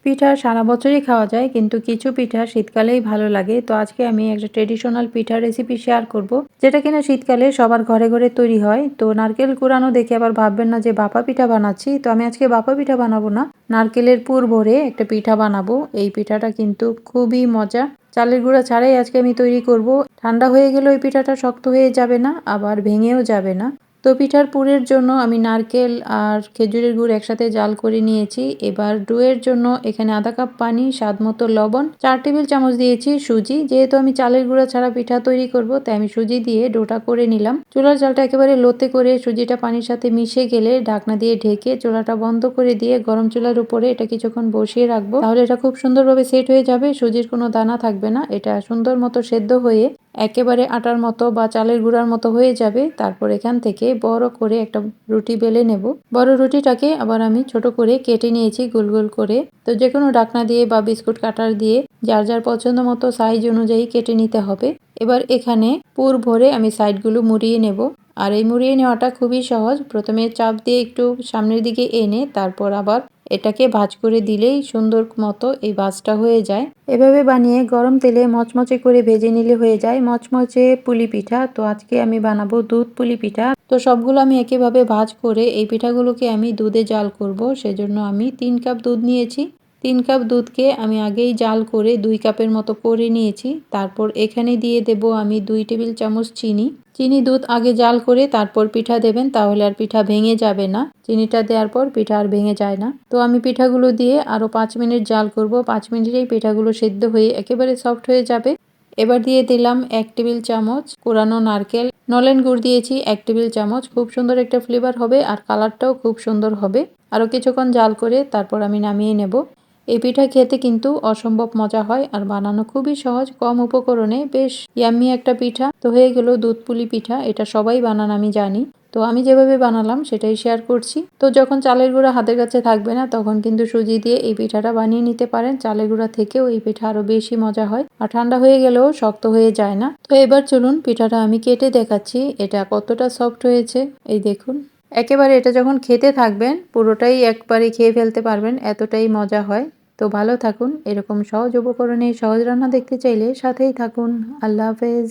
পিঠা সারা বছরই খাওয়া যায়, কিন্তু কিছু পিঠা শীতকালেই ভালো লাগে। তো আজকে আমি একটা ট্রেডিশনাল পিঠার রেসিপি শেয়ার করব, যেটা কিনা শীতকালে সবার ঘরে ঘরে তৈরি হয়। তো নারকেল কুড়ানো দেখে আবার ভাববেন না যে ভাপা পিঠা বানাচ্ছি। তো আমি আজকে ভাপা পিঠা বানাবো না, নারকেলের পুর ভরে একটা পিঠা বানাবো। এই পিঠাটা কিন্তু খুবই মজা, চালের গুঁড়া ছাড়াই আজকে আমি তৈরি করব। ঠান্ডা হয়ে গেলে ওই পিঠাটা শক্ত হয়ে যাবে না, আবার ভেঙেও যাবে না। তো পিঠার পুরের জন্য আমি নারকেল আর খেজুরের গুড় একসাথে জাল করে নিয়েছি। এবার ডোয়ের জন্য এখানে আধা কাপ পানি, স্বাদ মতো লবণ, 4 টেবিল চামচ দিয়েছি সুজি। যেহেতু আমি চালের গুঁড়া ছাড়া পিঠা তৈরি করব, তাই আমি সুজি দিয়ে ডোটা করে নিলাম। চুলার জালটা একেবারে লোতে করে সুজিটা পানির সাথে মিশে গেলে ঢাকনা দিয়ে ঢেকে চুলাটা বন্ধ করে দিয়ে গরম চুলার উপরে এটা কিছুক্ষণ বসিয়ে রাখবো। তাহলে এটা খুব সুন্দরভাবে সেট হয়ে যাবে, সুজির কোনো দানা থাকবে না, এটা সুন্দর মতো সেদ্ধ হয়ে একেবারে আটার মতো বা চালের গুঁড়ার মতো হয়ে যাবে। তারপর এখান থেকে বড় করে একটা রুটি বেলে নেব। বড় রুটিটাকে আবার আমি ছোট করে কেটে নিয়েছি গোল গোল করে। তো যে কোনো ঢাকনা দিয়ে বা বিস্কুট কাটার দিয়ে যার যার পছন্দ মতো সাইজ অনুযায়ী কেটে নিতে হবে। এবার এখানে পুর ভরে আমি সাইডগুলো মুড়িয়ে নেব। আর এই মুড়িয়ে নেওয়াটা খুবই সহজ। প্রথমে চাপ দিয়ে একটু সামনের দিকে এনে তারপর আবার এটাকে ভাঁজ করে দিলেই সুন্দর মতো এই ভাঁজটা হয়ে যায়। এভাবে বানিয়ে গরম তেলে মচমচে করে ভেজে নিলে হয়ে যায় মচমচে পুলি পিঠা। তো আজকে আমি বানাবো দুধ পুলি পিঠা। তো সবগুলো আমি একইভাবে ভাঁজ করে এই পিঠাগুলোকে আমি দুধে জাল করব। সেজন্য আমি 3 কাপ দুধ নিয়েছি। 3 কাপ দুধকে আমি আগেই জাল করে 2 কাপের মতো করে নিয়েছি। তারপর এখানে দিয়ে দেব আমি 2 টেবিল চামচ চিনি। চিনি দুধ আগে জাল করে তারপর পিঠা দেবেন, তাহলে আর পিঠা ভেঙে যাবে না। চিনিটা দেওয়ার পর পিঠা আর ভেঙে যায় না। তো আমি পিঠাগুলো দিয়ে আরো 5 মিনিট জাল করব। 5 মিনিটেই পিঠাগুলো সেদ্ধ হয়ে একেবারে সফট হয়ে যাবে। এবার দিয়ে দিলাম 1 টেবিল চামচ কোরানো নারকেল, নলেন গুড় দিয়েছি 1 টেবিল চামচ। খুব সুন্দর একটা ফ্লেভার হবে আর কালারটাও খুব সুন্দর হবে। আরও কিছুক্ষণ জাল করে তারপর আমি নামিয়ে নেব। এই পিঠা খেতে কিন্তু অসম্ভব মজা হয় আর বানানো খুবই সহজ, কম উপকরণে বেশ ইয়াম্মি একটা পিঠা। তো হয়ে গেল দুধ পুলি পিঠা। এটা সবাই বানান আমি জানি, তো আমি যেভাবে বানালাম সেটাই শেয়ার করছি। তো যখন চালের গুঁড়া হাতের কাছে থাকবে না, তখন কিন্তু সুজি দিয়ে এই পিঠাটা বানিয়ে নিতে পারেন। চালের গুঁড়া থেকেও এই পিঠা আরো বেশি মজা হয় আর ঠান্ডা হয়ে গেলেও শক্ত হয়ে যায় না। তো এবার চলুন পিঠাটা আমি কেটে দেখাচ্ছি এটা কতটা সফট হয়েছে। এই দেখুন, একেবারে এটা যখন খেতে থাকবেন পুরোটাই একবারে খেয়ে ফেলতে পারবেন, এতটাই মজা হয়। তো ভালো থাকুন। এরকম সহজ উপকরণে সহজ রান্না দেখতে চাইলে সাথেই থাকুন। আল্লাহ হাফেজ।